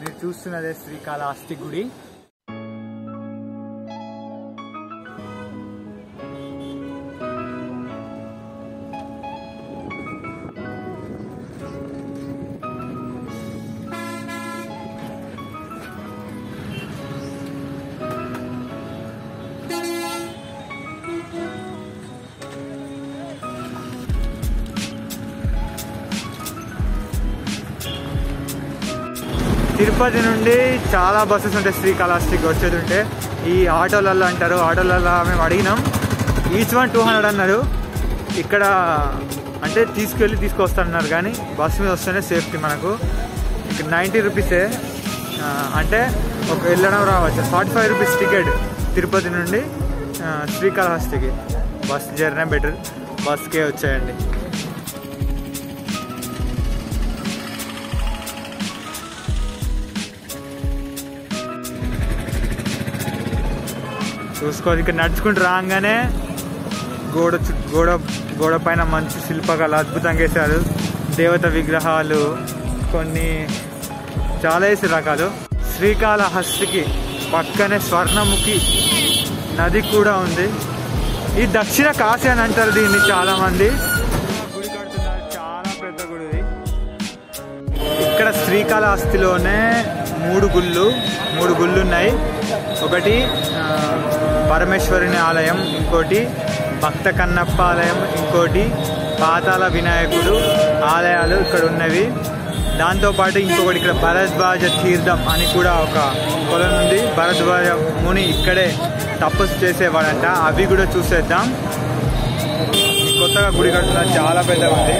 మీరు చూస్తున్నదే శ్రీకాళహస్తి గుడి. తిరుపతి నుండి చాలా బస్సెస్ ఉంటాయి శ్రీకాళహస్తికి వచ్చేది ఉంటే. ఈ ఆటోలలో అంటారు, ఆటోలలో మేము అడిగినాం, ఈచ్ వన్ 200 అన్నారు. ఇక్కడ అంటే తీసుకెళ్ళి తీసుకొస్తున్నారు, కానీ బస్సు మీద వస్తేనే సేఫ్టీ మనకు. ఇక్కడ 90 రూపీసే, అంటే ఒక వెళ్ళడం రావచ్చు. 45 రూపీస్ టికెట్ తిరుపతి నుండి శ్రీకాళహస్తికి. బస్ జర్నీ బెటర్, బస్కే వచ్చాయండి. చూసుకోవాలి. ఇక్కడ నడుచుకుంటూ రాగానే గోడ పైన మంచి శిల్పకళ అద్భుతంగా వేశారు. దేవత విగ్రహాలు కొన్ని చాలా వేసి రకాలు. శ్రీకాళహస్తికి పక్కనే స్వర్ణముఖి నది కూడా ఉంది. ఈ దక్షిణ కాశీ అని అంటారు దీన్ని చాలా మంది. గుడి కడుతున్నారు, చాలా పెద్ద గుడి. ఇక్కడ శ్రీకాళహస్తిలోనే మూడు గుళ్ళు ఉన్నాయి. ఒకటి పరమేశ్వరుని ఆలయం, ఇంకోటి భక్త కన్నప్ప ఆలయం, ఇంకోటి పాతాళ వినాయకుడు ఆలయాలు ఇక్కడ ఉన్నవి. దాంతోపాటు ఇంకొకటి ఇక్కడ భరద్వాజ తీర్థం అని కూడా ఒక కొలను ఉంది. భరద్వాజ ముని ఇక్కడే తపస్సు చేసేవాడంట. అవి కూడా చూసేద్దాం. కొత్తగా గుడి కడుతున్నారు, చాలా పెద్దగా ఉంది.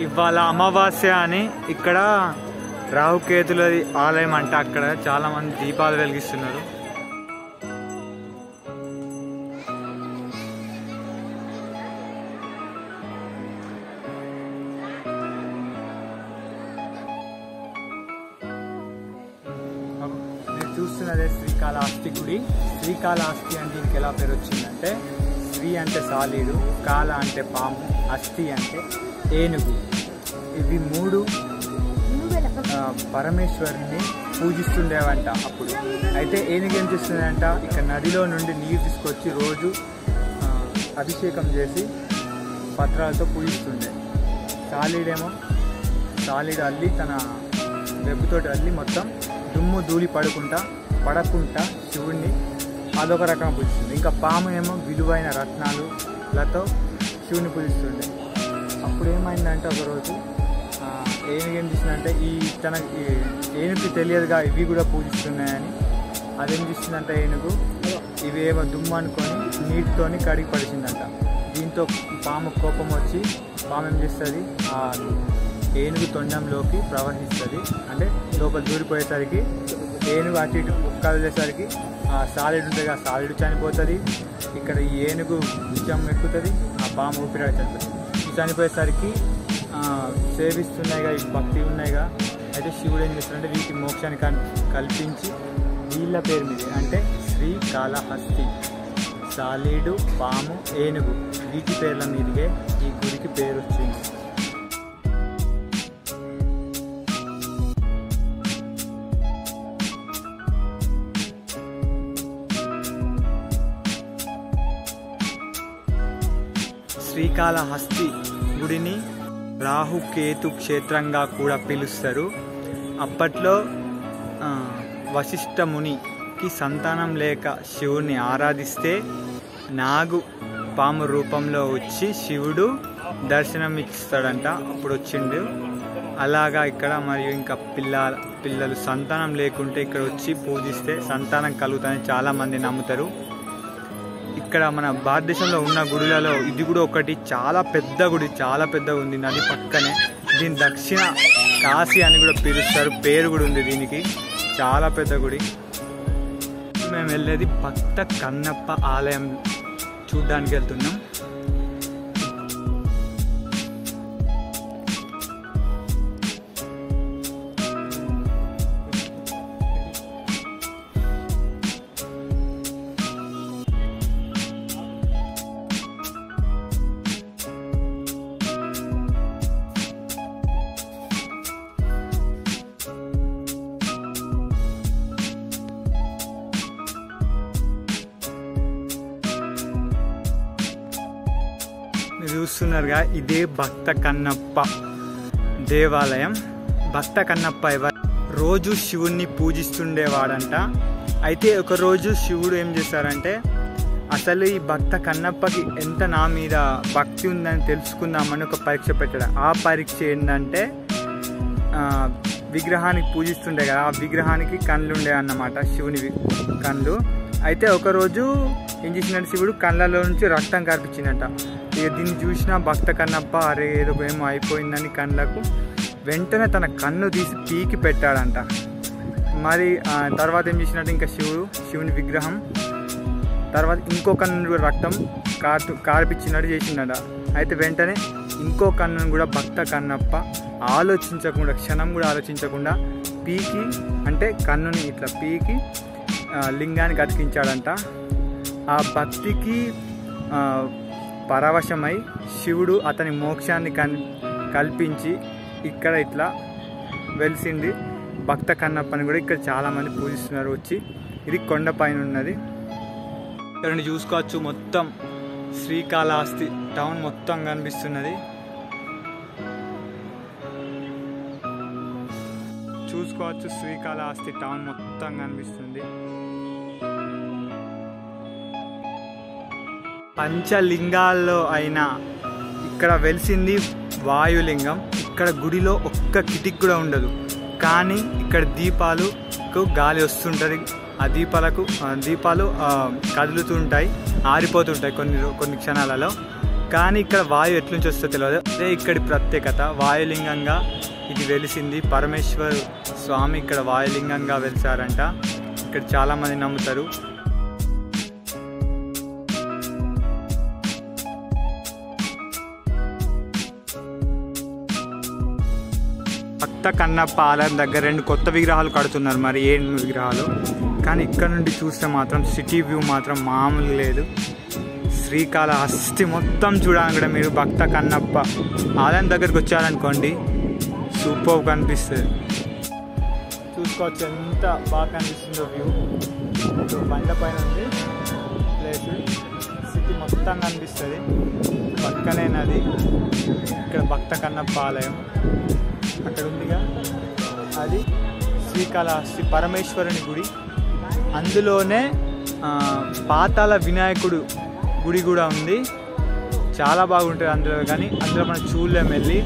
ఇవాళ అమావాస్య అని ఇక్కడ రాహుకేతుల ఆలయం అంట. అక్కడ చాలా మంది దీపాలు వెలిగిస్తున్నారు. మీరు చూస్తున్నదే శ్రీకాళహస్తి గుడి. శ్రీకాళహస్తి అంటే దీనికి ఎలా పేరు వచ్చిందంటే, శ్రీ అంటే సాలీడు, కాళ అంటే పాము, హస్తి అంటే ఏనుగు. ఇవి మూడు పరమేశ్వరుని పూజిస్తుండేవంట అప్పుడు. అయితే ఏనుగు ఏం చేస్తుందంట, ఇక్కడ నదిలో నుండి నీరు తీసుకొచ్చి రోజు అభిషేకం చేసి పత్రాలతో పూజిస్తుండే. సాలీడు అల్లి తన వెబ్బుతోటి అల్లి మొత్తం దుమ్ము ధూళి పడకుండా శివుణ్ణి అదొక రకంగా పూజిస్తుంది. ఇంకా పాము ఏమో విలువైన రత్నాలతో శివుని పూజిస్తుండే. అప్పుడు ఏమైందంటే ఒకరోజు ఏనుగు ఏం చేసిందంటే, తనకి ఏనుగుకి తెలియదుగా ఇవి కూడా పూజిస్తున్నాయని. అదేం చేసిందంటే ఏనుగు ఇవేమో దుమ్ము అనుకొని నీటితోని కడిగి పడిచిందంట. దీంతో పాము కోపం వచ్చి పాము ఏం చేస్తుంది, ఆ ఏనుగు తొండంలోకి ప్రవహిస్తుంది. అంటే లోపల దూరిపోయేసరికి ఏనుగు అటు ఇటు కదిలేసరికి ఆ సాలీడు ఉంటుంది, ఆ సాలీడు చనిపోతుంది. ఇక్కడ ఈ ఏనుగు విషం ఎక్కుతుంది, ఆ పాము ఊపిరాడు చనిపోతుంది. చనిపోయేసరికి సేవిస్తున్నాయిగా, ఈ భక్తి ఉన్నాయిగా. అయితే శివుడు ఏం చేస్తాడంటే వీటికి మోక్షాన్ని కల్పించి వీళ్ళ పేరు మీద అంటే శ్రీకాళహస్తి, సాలీడు, పాము, ఏనుగు వీటి పేర్ల మీదుగా ఈ గుడికి పేరు వచ్చింది. శ్రీకాళహస్తి గుడిని రాహుకేతు క్షేత్రంగా కూడా పిలుస్తారు. అప్పట్లో వశిష్ఠ మునికి సంతానం లేక శివుని ఆరాధిస్తే నాగు పాము రూపంలో వచ్చి శివుడు దర్శనం ఇస్తాడంట. అప్పుడు వచ్చిండు. అలాగా ఇక్కడ మరియు ఇంకా పిల్లలు సంతానం లేకుంటే ఇక్కడ వచ్చి పూజిస్తే సంతానం కలుగుతాయని చాలామంది నమ్ముతారు. ఇక్కడ మన భారతదేశంలో ఉన్న గుడులలో ఇది కూడా ఒకటి. చాలా పెద్ద గుడి, చాలా పెద్దగా ఉంది. నది పక్కనే. దీని దక్షిణ కాశీ అని కూడా పిలుస్తారు, పేరు కూడా ఉంది దీనికి. చాలా పెద్ద గుడి. మేము వెళ్ళేది భక్త కన్నప్ప ఆలయం చూడ్డానికి వెళ్తున్నాం. చూస్తున్నారుగా, ఇదే భక్త కన్నప్ప దేవాలయం. భక్త కన్నప్ప రోజు శివుణ్ణి పూజిస్తుండేవాడంట. అయితే ఒకరోజు శివుడు ఏం చేశారంటే, అసలు ఈ భక్త కన్నప్పకి ఎంత నా మీద భక్తి ఉందని తెలుసుకుందామని ఒక పరీక్ష పెట్టాడు. ఆ పరీక్ష ఏంటంటే, విగ్రహానికి పూజిస్తుండే కదా, ఆ విగ్రహానికి కళ్ళు ఉండే అన్నమాట, శివుని కళ్ళు. అయితే ఒకరోజు ఏం చేసినట్టు, శివుడు కళ్ళలో నుంచి రక్తం కార్పించిందంట. ఇక దీన్ని చూసిన భక్త కన్నప్ప, అరే ఏదో ఏమో అయిపోయిందని కళ్ళకు వెంటనే తన కన్ను తీసి పీకి పెట్టాడంట. మరి తర్వాత ఏం చేసినట్టు, ఇంకా శివుని విగ్రహం తర్వాత ఇంకో కన్ను కూడా రక్తం కార్పించినట్టు చేసిండట. అయితే వెంటనే ఇంకో కన్నును కూడా భక్త కన్నప్ప ఆలోచించకుండా, క్షణం కూడా ఆలోచించకుండా పీకి, అంటే కన్నుని ఇట్లా పీకి లింగానికి అతికించాడంట. ఆ భక్తికి పరవశమై శివుడు అతని మోక్షాన్ని కల్పించి ఇక్కడ ఇట్లా వెలిసింది భక్త కన్నప్పని కూడా ఇక్కడ చాలామంది పూజిస్తున్నారు వచ్చి. ఇది కొండపైన ఉన్నది. ఇక్కడ చూసుకోవచ్చు, మొత్తం శ్రీకాళహస్తి టౌన్ మొత్తం కనిపిస్తున్నది. చూసుకోవచ్చు, శ్రీకాళహస్తి టౌన్ మొత్తం కనిపిస్తుంది. పంచలింగాల్లో అయినా ఇక్కడ వెలిసింది వాయులింగం. ఇక్కడ గుడిలో ఒక్క కిటిక్ కూడా ఉండదు, కానీ ఇక్కడ దీపాలకు గాలి వస్తుంటుంది. ఆ దీపాలు కదులుతుంటాయి, ఆరిపోతుంటాయి కొన్ని క్షణాలలో. కానీ ఇక్కడ వాయు ఎట్లుంచి వస్తుందో తెలియదు. అదే ఇక్కడి ప్రత్యేకత. వాయులింగంగా ఇది వెలిసింది. పరమేశ్వర స్వామి ఇక్కడ వాయులింగంగా వెలిసారంట. ఇక్కడ చాలామంది నమ్ముతారు. భక్త కన్నప్ప ఆలయం దగ్గర 2 కొత్త విగ్రహాలు కడుతున్నారు, మరి ఏ విగ్రహాలు. కానీ ఇక్కడ నుండి చూస్తే మాత్రం సిటీ వ్యూ మాత్రం మామూలు లేదు. శ్రీకాళహస్తి మొత్తం చూడాలని కూడా మీరు భక్త కన్నప్ప ఆలయం దగ్గరికి వచ్చారనుకోండి, సూపర్ కనిపిస్తుంది. చూసుకోవచ్చు ఎంత బాగా కనిపిస్తుందో వ్యూ. బండ పైన ఉంది ప్లేస్, సిటీ మొత్తం కనిపిస్తుంది. పక్కనే నది. ఇక్కడ భక్త కన్నప్ప ఆలయం అక్కడ ఉందిగా, అది శ్రీకాళహస్తి పరమేశ్వరుని గుడి. అందులోనే పాతాళ వినాయకుడు గుడి కూడా ఉంది. చాలా బాగుంటుంది అందులో. కానీ అందులో మనం చూడలేం, వెళ్ళి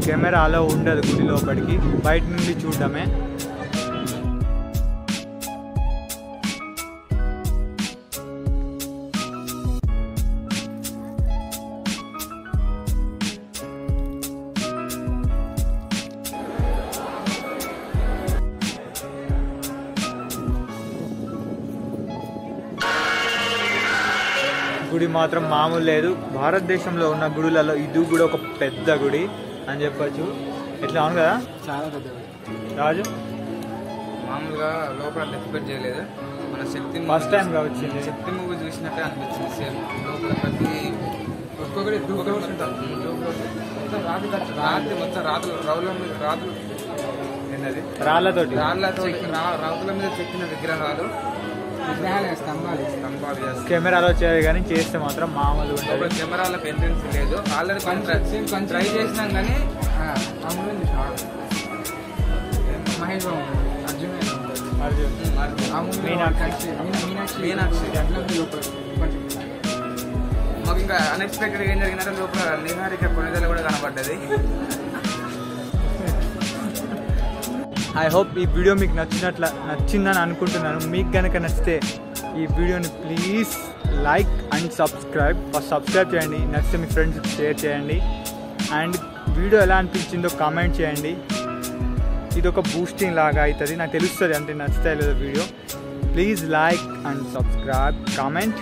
కెమెరా అలా ఉండదు గుడి లోపలికి, బయట నుండి చూడడమే. గుడి మాత్రం మామూలు లేదు. భారతదేశంలో ఉన్న గుడులలో ఇది కూడా ఒక పెద్ద గుడి అని చెప్పచ్చు. ఎట్లా అవును కదా, చాలా పెద్ద రాజు. మామూలుగా లోపల ఎక్స్పెక్ట్ చేయలేదు. మన శక్తి ఫస్ట్ టైం వచ్చింది. శక్తి మూవీ చూసినట్టే అనిపించింది. సేమ్ లోపల ప్రతి ఒక్కొక్కటి రాత్రి మొత్తం రాత్రుల రాళ్ళతోటి రాతుల మీద చెక్కిన విగ్రహాలు, స్తంభాలు. కెమెరాలో చేయాలి, కానీ చేస్తే మాత్రం మామూలు ఉంటుంది. కెమెరాలకు ఎంట్రెన్స్ లేదు. ఆల్రెడీ కొంచెం ట్రై చేసినాం, కానీ మహేష్ బాబు, అర్జున్, మీనాక్షి. మాకు ఇంకా అన్ఎక్స్పెక్టెడ్ ఏం జరిగిందంటే లోపల నిహారిక కొనిదల కూడా కనబడ్డది. ఐ హోప్ ఈ వీడియో మీకు నచ్చిందని అనుకుంటున్నాను. మీకు కనుక నచ్చితే ఈ వీడియోని please like and subscribe. First subscribe చేయండి, నచ్చితే మీ ఫ్రెండ్స్కి షేర్ చేయండి. అండ్ వీడియో ఎలా అనిపించిందో కామెంట్ చేయండి. ఇది ఒక బూస్టింగ్ లాగా అవుతుంది, నాకు తెలుస్తుంది అంటే నచ్చితే లేదో video. Please like and subscribe, comment.